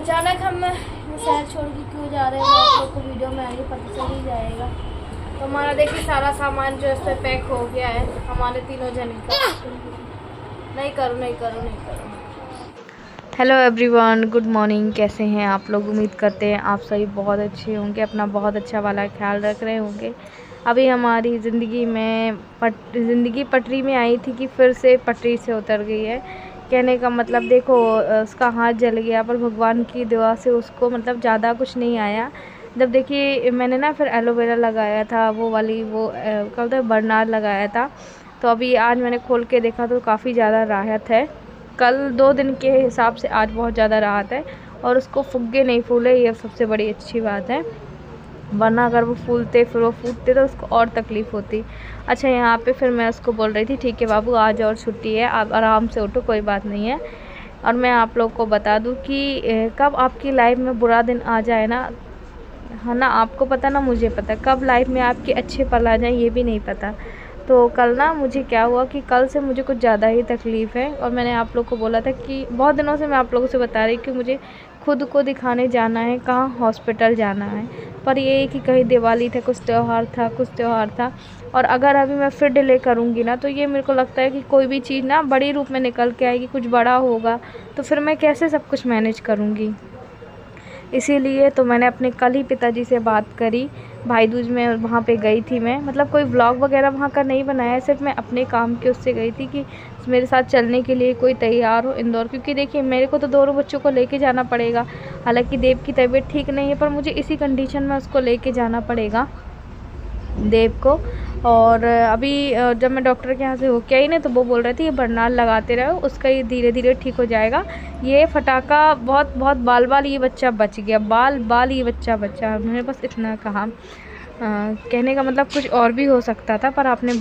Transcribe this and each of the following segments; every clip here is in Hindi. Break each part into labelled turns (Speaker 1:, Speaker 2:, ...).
Speaker 1: अचानक हम शहर छोड़ के क्यों जा रहे हैं आप लोग को वीडियो में आगे पता चल ही जाएगा। तो हमारा देखिए सारा सामान जो है पैक हो गया है हमारे तीनों जने का। नहीं करो। Hello everyone, good morning. कैसे हैं आप लोग? उम्मीद करते हैं आप सभी बहुत अच्छे होंगे, अपना बहुत अच्छा वाला ख्याल रख रहे होंगे। अभी हमारी ज़िंदगी पटरी में आई थी कि फिर से पटरी से उतर गई है। कहने का मतलब देखो, उसका हाथ जल गया पर भगवान की दुआ से उसको मतलब ज़्यादा कुछ नहीं आया। जब देखिए मैंने ना फिर एलोवेरा लगाया था, क्या बोलते हैं, बरनार लगाया था। तो अभी आज मैंने खोल के देखा तो काफ़ी ज़्यादा राहत है। कल 2 दिन के हिसाब से आज बहुत ज़्यादा राहत है और उसको फुग्गे नहीं फूले, ये सबसे बड़ी अच्छी बात है। वरना अगर वो फूलते फिर वो फूटते तो उसको और तकलीफ़ होती। अच्छा, यहाँ पे फिर मैं उसको बोल रही थी ठीक है बाबू, आज और छुट्टी है, आप आराम से उठो, कोई बात नहीं है। और मैं आप लोग को बता दूँ कि कब आपकी लाइफ में बुरा दिन आ जाए ना, है ना, आपको पता ना मुझे पता, कब लाइफ में आपके अच्छे पल आ जाए ये भी नहीं पता। तो कल ना मुझे क्या हुआ कि कल से मुझे कुछ ज़्यादा ही तकलीफ़ है और मैंने आप लोग को बोला था कि बहुत दिनों से मैं आप लोगों से बता रही कि मुझे खुद को दिखाने जाना है, कहाँ हॉस्पिटल जाना है। पर ये है कि कहीं दिवाली था, कुछ त्यौहार था और अगर अभी मैं फिर डिले करूँगी ना तो ये मेरे को लगता है कि कोई भी चीज़ ना बड़ी रूप में निकल के आएगी, कुछ बड़ा होगा तो फिर मैं कैसे सब कुछ मैनेज करूँगी। इसीलिए तो मैंने अपने कल ही पिताजी से बात करी। भाई दूज में वहाँ पे गई थी मैं, मतलब कोई व्लॉग वगैरह वहाँ का नहीं बनाया, सिर्फ मैं अपने काम के उससे गई थी कि मेरे साथ चलने के लिए कोई तैयार हो इंदौर, क्योंकि देखिए मेरे को तो दोनों बच्चों को लेके जाना पड़ेगा। हालांकि देव की तबीयत ठीक नहीं है पर मुझे इसी कंडीशन में उसको लेके जाना पड़ेगा, देव को। और अभी जब मैं डॉक्टर के यहाँ से होके आई ना तो वो बोल रहे थे ये बरनार लगाते रहो, उसका ये धीरे धीरे ठीक हो जाएगा। ये फटाका बहुत बाल ये बच्चा बच गया, बाल ये बच्चा बचा। उन्होंने बस इतना कहा। कहने का मतलब कुछ और भी हो सकता था पर आपने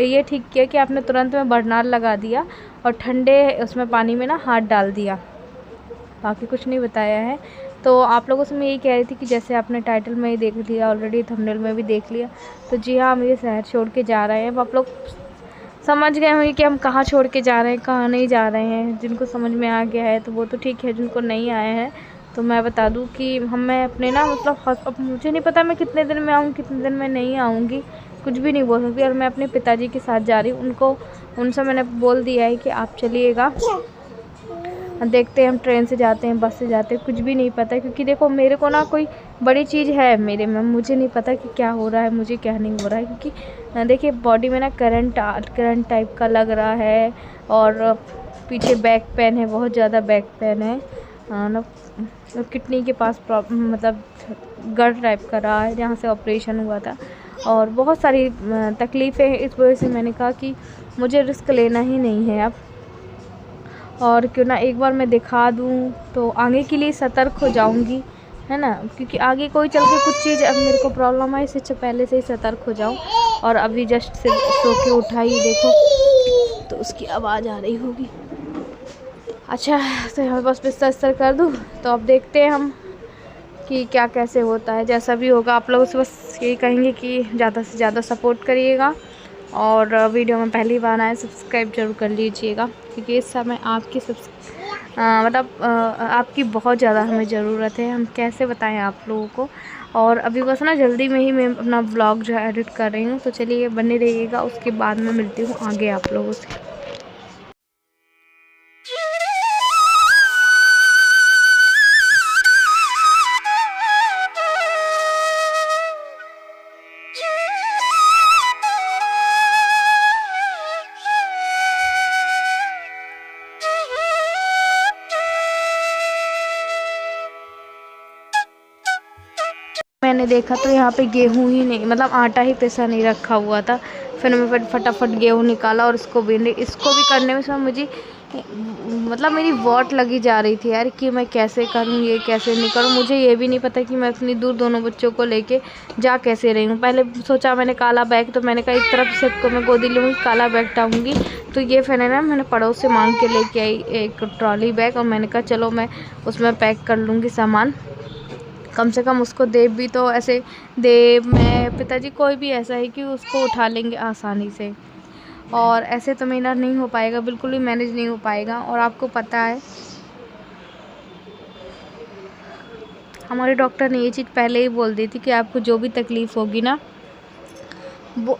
Speaker 1: ये ठीक किया कि आपने तुरंत में बरनार लगा दिया और ठंडे उसमें पानी में ना हाथ डाल दिया, बाकी कुछ नहीं बताया है। तो आप लोगों से मैं यही कह रही थी कि जैसे आपने टाइटल में ही देख लिया, ऑलरेडी थंबनेल में भी देख लिया, तो जी हाँ, हम ये शहर छोड़ के जा रहे हैं। अब आप लोग समझ गए होंगे कि हम कहाँ छोड़ के जा रहे हैं, कहाँ नहीं जा रहे हैं। जिनको समझ में आ गया है तो वो तो ठीक है, जिनको नहीं आया है तो मैं बता दूँ कि मैं अपने ना मतलब अब मुझे नहीं पता मैं कितने दिन में आऊँ, कितने दिन में नहीं आऊँगी, कुछ भी नहीं बोल सकती। और मैं अपने पिताजी के साथ जा रही हूँ, उनसे मैंने बोल दिया है कि आप चलिएगा, देखते हैं हम ट्रेन से जाते हैं, बस से जाते हैं, कुछ भी नहीं पता। क्योंकि देखो मेरे को ना कोई बड़ी चीज़ है मेरे में, मुझे नहीं पता कि क्या हो रहा है, मुझे क्या नहीं हो रहा है। क्योंकि देखिए बॉडी में ना करंट टाइप का लग रहा है और पीछे बैक पेन है, बहुत ज़्यादा बैक पेन है ना, किडनी के पास प्रॉब्लम, मतलब गढ़ टाइप का रहा है जहाँ से ऑपरेशन हुआ था और बहुत सारी तकलीफ़ें हैं। इस वजह से मैंने कहा कि मुझे रिस्क लेना ही नहीं है अब, और क्यों ना एक बार मैं दिखा दूँ तो आगे के लिए सतर्क हो जाऊँगी, है ना। क्योंकि आगे कोई चल के कुछ चीज़ अब मेरे को प्रॉब्लम आए, इससे पहले से ही सतर्क हो जाऊँ। और अभी जस्ट से सो के उठा ही, देखो तो उसकी आवाज़ आ रही होगी। अच्छा, तो यहाँ बस बिस्तर कर दूँ तो अब देखते हैं हम कि क्या कैसे होता है। जैसा भी होगा आप लोगों से बस यही कहेंगे कि ज़्यादा से ज़्यादा सपोर्ट करिएगा और वीडियो में पहली बार आए सब्सक्राइब जरूर कर लीजिएगा, क्योंकि इस समय आपकी आपकी बहुत ज़्यादा हमें ज़रूरत है। हम कैसे बताएं आप लोगों को। और अभी बस ना जल्दी में ही मैं अपना व्लॉग जो है एडिट कर रही हूँ, तो चलिए बने रहिएगा, उसके बाद मैं मिलती हूँ आगे आप लोगों से। मैंने देखा तो यहाँ पे गेहूं ही नहीं, मतलब आटा ही पिसा नहीं रखा हुआ था। फिर मैं फटाफट गेहूं निकाला और इसको भी करने में मुझे मतलब मेरी वॉट लगी जा रही थी यार कि मैं कैसे करूँ, ये कैसे नहीं करूँ। मुझे ये भी नहीं पता कि मैं इतनी दूर दोनों बच्चों को लेके जा कैसे रही हूँ। पहले सोचा मैंने काला बैग, तो मैंने कहा एक तरफ से को मैं गोदी लूँगी, काला बैग टाँगूँगी। तो ये फिर है ना, मैंने पड़ोस से मांग के लेके आई एक ट्रॉली बैग और मैंने कहा चलो मैं उसमें पैक कर लूँगी सामान, कम से कम उसको देव भी तो ऐसे, देव मैं पिताजी कोई भी ऐसा है कि उसको उठा लेंगे आसानी से। और ऐसे तो मेरा नहीं हो पाएगा, बिल्कुल भी मैनेज नहीं हो पाएगा। और आपको पता है हमारे डॉक्टर ने ये चीज़ पहले ही बोल दी थी कि आपको जो भी तकलीफ़ होगी ना वो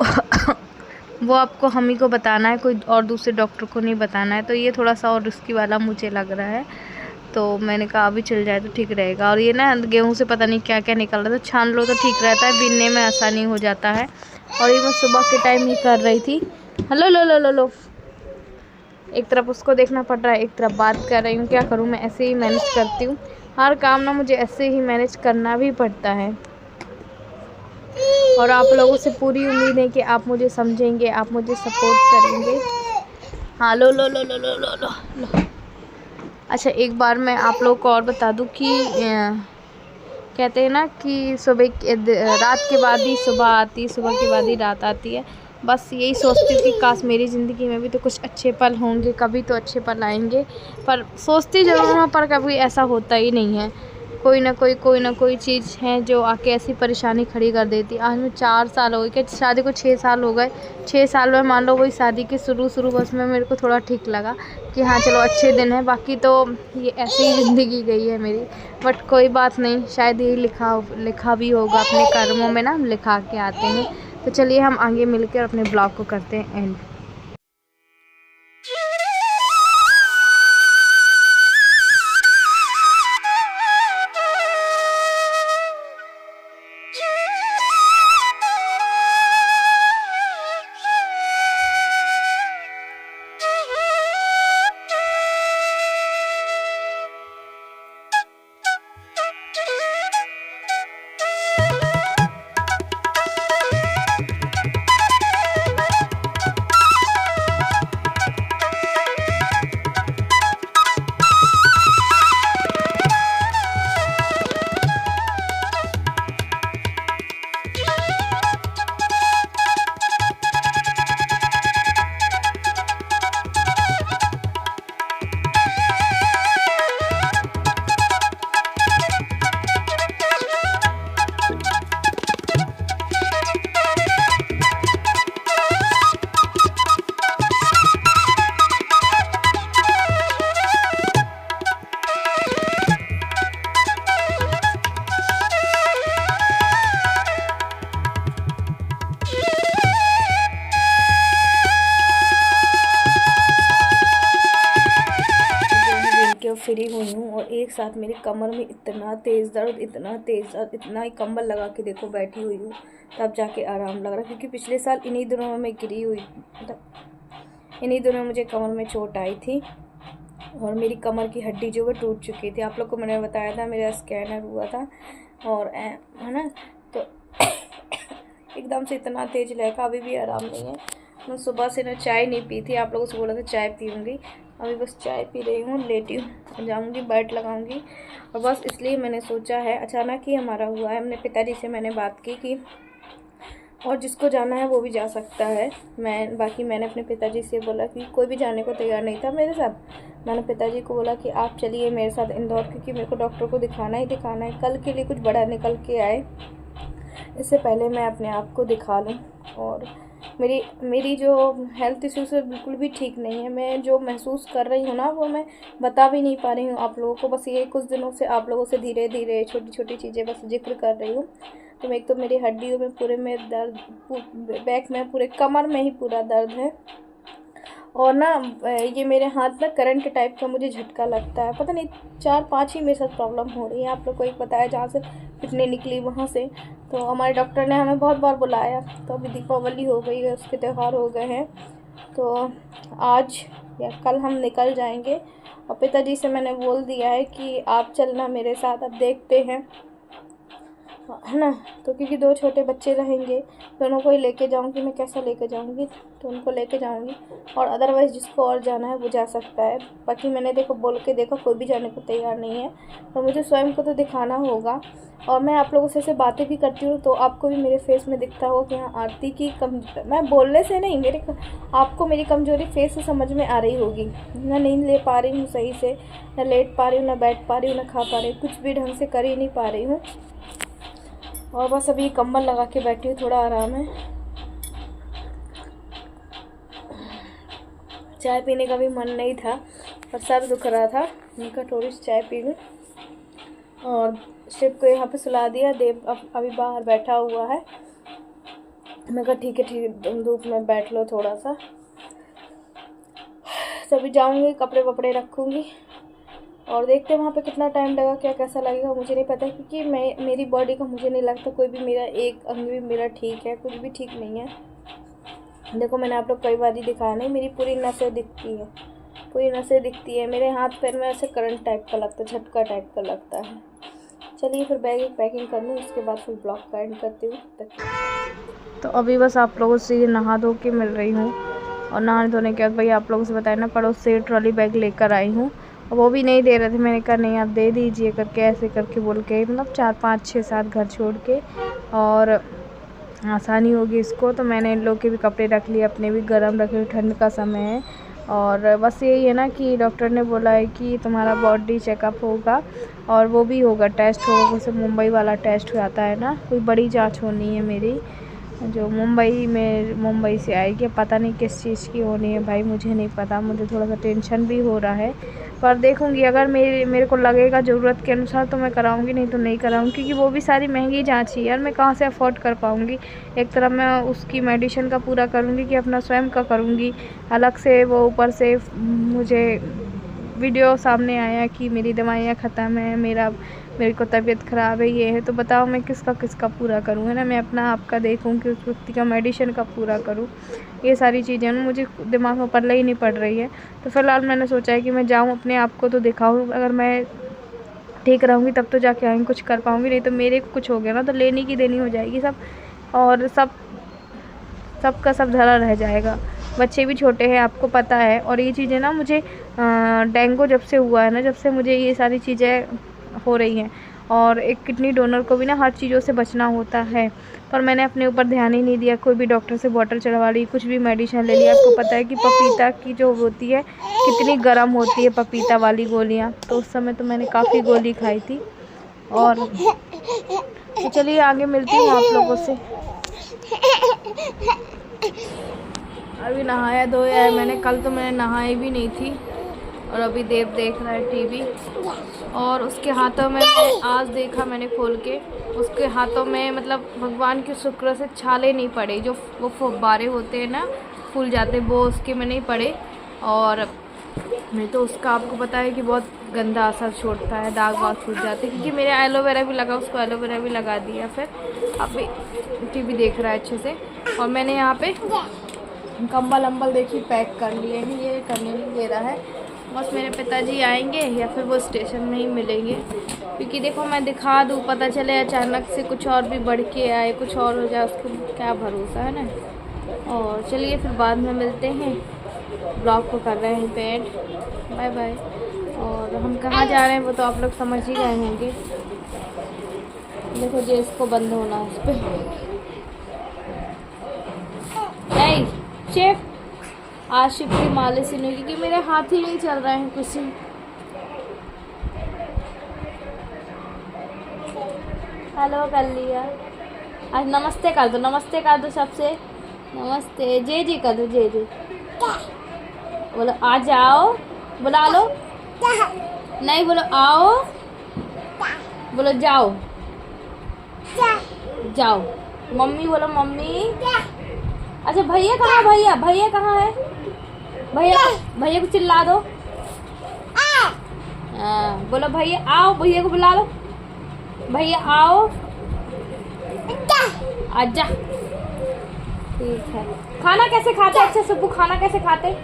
Speaker 1: वो आपको हम ही को बताना है, कोई और दूसरे डॉक्टर को नहीं बताना है। तो ये थोड़ा सा और रिस्की वाला मुझे लग रहा है, तो मैंने कहा अभी चल जाए तो ठीक रहेगा। और ये ना गेहूँ से पता नहीं क्या क्या निकल रहा था, छान लो तो ठीक रहता है, बीनने में आसानी हो जाता है। और ये मैं सुबह के टाइम ही कर रही थी। हेलो लो लो लो लो, एक तरफ उसको देखना पड़ रहा है, एक तरफ बात कर रही हूँ। क्या करूँ, मैं ऐसे ही मैनेज करती हूँ। हर काम ना मुझे ऐसे ही मैनेज करना भी पड़ता है। और आप लोगों से पूरी उम्मीद है कि आप मुझे समझेंगे, आप मुझे सपोर्ट करेंगे। हाँ लो लो लो लो लो लो लो लो। अच्छा, एक बार मैं आप लोगों को और बता दूं कि कहते हैं ना कि रात के बाद ही सुबह आती है, सुबह के बाद ही रात आती है। बस यही सोचती हूँ कि काश मेरी ज़िंदगी में भी तो कुछ अच्छे पल होंगे, कभी तो अच्छे पल आएंगे। पर सोचती ज़रूर हूँ, पर कभी ऐसा होता ही नहीं है। कोई ना कोई चीज़ है जो आके ऐसी परेशानी खड़ी कर देती है। आज में 4 साल हो गए, क्या शादी को 6 साल हो गए। 6 साल में मान लो वही शादी के शुरू बस में मेरे को थोड़ा ठीक लगा कि हाँ चलो अच्छे दिन हैं, बाकी तो ये ऐसे ही ज़िंदगी गई है मेरी। बट कोई बात नहीं, शायद यही लिखा भी होगा अपने कर्मों में ना, हम लिखा के आते हैं। तो चलिए हम आगे मिलकर अपने ब्लॉग को करते हैं एंड। फ्री हुई हूँ और एक साथ मेरी कमर में इतना तेज़ दर्द, इतना ही कंबल लगा के देखो बैठी हुई हूँ, तब जाके आराम लग रहा है। क्योंकि पिछले साल इन्हीं दिनों में मैं गिरी हुई, मतलब इन्हीं दिनों मुझे कमर में चोट आई थी और मेरी कमर की हड्डी जो है टूट चुकी थी। आप लोग को मैंने बताया था, मेरा स्कैनर हुआ था और है ना, तो एकदम से इतना तेज़ लगा, अभी भी आराम नहीं है। मैं सुबह से ना चाय नहीं पी थी, आप लोगों से बोला था चाय पीऊँगी, अभी बस चाय पी रही हूँ, लेटी हूँ, जाऊँगी बेड लगाऊँगी। और बस इसलिए मैंने सोचा है, अचानक ही हमारा हुआ है। अपने पिताजी से मैंने बात की कि और जिसको जाना है वो भी जा सकता है। बाकी मैंने अपने पिताजी से बोला कि कोई भी जाने को तैयार नहीं था मेरे साथ। मैंने पिताजी को बोला कि आप चलिए मेरे साथ इंदौर, क्योंकि मेरे को डॉक्टर को दिखाना ही दिखाना है। कल के लिए कुछ बड़ा निकल के आए, इससे पहले मैं अपने आप को दिखा लूँ। और मेरी जो हेल्थ इश्यूज़ है बिल्कुल भी ठीक नहीं है। मैं जो महसूस कर रही हूँ ना, वो मैं बता भी नहीं पा रही हूँ आप लोगों को। बस ये कुछ दिनों से आप लोगों से धीरे धीरे छोटी छोटी चीज़ें बस जिक्र कर रही हूँ। तो एक तो मेरी हड्डियों में पूरे में दर्द, बैक में पूरे कमर में ही पूरा दर्द है। और ना ये मेरे हाथ में करंट टाइप का मुझे झटका लगता है। पता नहीं 4-5 ही मेरे साथ प्रॉब्लम हो रही है। आप लोग को एक बताया जहाँ से पिटने निकली वहाँ से, तो हमारे डॉक्टर ने हमें बहुत बार बुलाया। तो अभी दीपावली हो गई है, उसके त्यौहार हो गए हैं, तो आज या कल हम निकल जाएंगे। और पिताजी से मैंने बोल दिया है कि आप चलना मेरे साथ, अब देखते हैं, है ना। तो क्योंकि 2 छोटे बच्चे रहेंगे, दोनों को ही लेके जाऊंगी मैं। कैसा लेके जाऊंगी, तो उनको लेके जाऊंगी। और अदरवाइज़ जिसको और जाना है वो जा सकता है। बाकी मैंने देखो बोल के देखो, कोई भी जाने को तैयार नहीं है, और मुझे स्वयं को तो दिखाना होगा। और मैं आप लोगों से ऐसे बातें भी करती हूँ तो आपको भी मेरे फेस में दिखता हो कि हाँ आरती की मैं बोलने से नहीं, आपको मेरी कमज़ोरी फेस से समझ में आ रही होगी। ना नींद ले पा रही हूँ सही से, ना लेट पा रही हूँ, ना बैठ पा रही हूँ, ना खा पा रही हूँ, कुछ भी ढंग से कर ही नहीं पा रही हूँ। और बस अभी कंबल लगा के बैठी हूँ, थोड़ा आराम है। चाय पीने का भी मन नहीं था, पर सर दुख रहा था, मैं कहा थोड़ी सी चाय पी लूँ। और शिव को यहाँ पे सुला दिया। देव अभी बाहर बैठा हुआ है। मैं कहा ठीक है तुम धूप में बैठ लो थोड़ा सा। तभी जाऊँगी, कपड़े वपड़े रखूँगी और देखते हैं वहाँ पे कितना टाइम लगा, क्या कैसा लगेगा मुझे नहीं पता, क्योंकि मेरी बॉडी का मुझे नहीं लगता कोई भी मेरा एक अंग भी मेरा ठीक है, कुछ भी ठीक नहीं है। देखो मैंने आप लोग कई बार ही दिखाया नहीं, मेरी पूरी नसें दिखती है, पूरी नसें दिखती है। मेरे हाथ पैर में ऐसे करंट टाइप का लगता है, झटका टाइप का लगता है। चलिए फिर बैग पैकिंग कर लूँ, उसके बाद फिर ब्लॉग का एंड करती हूँ। तो अभी बस आप लोगों से नहा धो के मिल रही हूँ और नहाने धोने के बाद भाई आप लोगों से बताया ना, पड़ोस से ट्रॉली बैग लेकर आई हूँ और वो भी नहीं दे रहे थे। मैंने कहा नहीं आप दे दीजिए करके, ऐसे करके बोल के, मतलब 4 5 6 7 घर छोड़ के, और आसानी होगी इसको। तो मैंने इन लोग के भी कपड़े रख लिए, अपने भी गर्म रखे, ठंड का समय है। और बस यही है ना कि डॉक्टर ने बोला है कि तुम्हारा बॉडी चेकअप होगा और वो भी होगा, टेस्ट होगा, जैसे मुंबई वाला टेस्ट हो जाता है ना, कोई बड़ी जांच होनी है मेरी, जो मुंबई से आएगी। पता नहीं किस चीज़ की होनी है भाई, मुझे नहीं पता। मुझे थोड़ा सा टेंशन भी हो रहा है, पर देखूंगी अगर मेरे को लगेगा ज़रूरत के अनुसार तो मैं कराऊंगी, नहीं तो नहीं कराऊंगी, क्योंकि वो भी सारी महंगी जांच ही यार, मैं कहाँ से अफोर्ड कर पाऊंगी। एक तरफ मैं उसकी मेडिसिन का पूरा करूंगी कि अपना स्वयं का करूंगी, अलग से वो ऊपर से मुझे वीडियो सामने आया कि मेरी दवाइयाँ ख़त्म है, मेरे को तबीयत ख़राब है, ये है, तो बताओ मैं किसका पूरा करूँ, है ना। मैं अपना आपका देखूँ कि उस व्यक्ति का मेडिसिन का पूरा करूँ। ये सारी चीज़ें ना मुझे दिमाग में पल्ले ही नहीं पड़ रही है। तो फ़िलहाल मैंने सोचा है कि मैं जाऊँ, अपने आप को तो दिखाऊँ, अगर मैं ठीक रहूँगी तब तो जाके आगे कुछ कर पाऊँगी, नहीं तो मेरे को कुछ हो गया ना तो लेनी की देनी हो जाएगी सब, और सबका सब धरा रह जाएगा। बच्चे भी छोटे हैं आपको पता है, और ये चीज़ें ना मुझे डेंगू जब से हुआ है ना, जब से मुझे ये सारी चीज़ें हो रही हैं। और एक किडनी डोनर को भी ना हर चीज़ों से बचना होता है, पर मैंने अपने ऊपर ध्यान ही नहीं दिया। कोई भी डॉक्टर से बॉटल चढ़वा ली, कुछ भी मेडिसिन ले लिया। आपको पता है कि पपीता की जो होती है कितनी गर्म होती है, पपीता वाली गोलियाँ, तो उस समय तो मैंने काफ़ी गोली खाई थी। और तो चलिए आगे मिलती हूँ आप लोगों से। अभी नहाया धोया है मैंने, कल तो मैंने नहाई भी नहीं थी। और अभी देव देख रहा है टीवी, और उसके हाथों में आज देखा मैंने खोल के, उसके हाथों में मतलब भगवान के शुक्र से छाले नहीं पड़े, जो वो फुब्बारे होते हैं ना फूल जाते, वो उसके में नहीं पड़े। और नहीं तो उसका आपको पता है कि बहुत गंदा असर छोड़ता है, दाग वाग छूट जाते हैं। क्योंकि मेरे एलोवेरा भी लगा, उसको एलोवेरा भी लगा दिया। फिर अभी टीवी देख रहा है अच्छे से। और मैंने यहाँ पे कंबल अम्बल देखिए पैक कर लिए हैं, ये करने नहीं दे रहा है। बस मेरे पिताजी आएंगे या फिर वो स्टेशन में ही मिलेंगे, क्योंकि देखो मैं दिखा दूँ, पता चले अचानक से कुछ और भी बढ़ के आए, कुछ और हो जाए, उसको क्या भरोसा है ना। और चलिए फिर बाद में मिलते हैं, ब्लॉग को कर रहे हैं पेंट। Bye bye. और हम कहाँ जा रहे हैं वो तो आप लोग समझ ही गए होंगे। देखो जी इसको बंद होना है इस पर। नहीं शेफ, आज शिव की माले सुनो, क्योंकि मेरे हाथ ही नहीं चल रहे हैं कुछ। हेलो कर लिया, आज नमस्ते कर दो, नमस्ते कर दो सबसे, नमस्ते। जय जी कर दो, जय जी बोलो। आ जाओ, बुला लो। नहीं बोलो आओ, बोलो जाओ, जाओ। मम्मी बोलो मम्मी। अच्छा भैया कहाँ, भैया कहाँ है? भैया को चिल्ला दो। बोलो भैया आओ, भैया को बुला लो, भैया आओ, आजा। ठीक है। खाना कैसे खाते अच्छे सुब्बू, खाना कैसे खाते?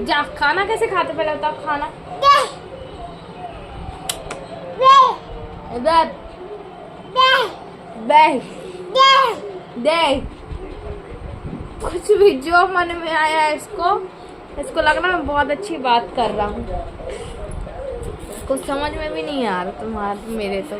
Speaker 1: जा खाना कैसे खाते पहले बताओ। खाना दे कुछ भी जो मन में आया इसको लग रहा मैं बहुत अच्छी बात कर रहा हूँ, कुछ समझ में भी नहीं आ रहा तुम्हारे मेरे तो।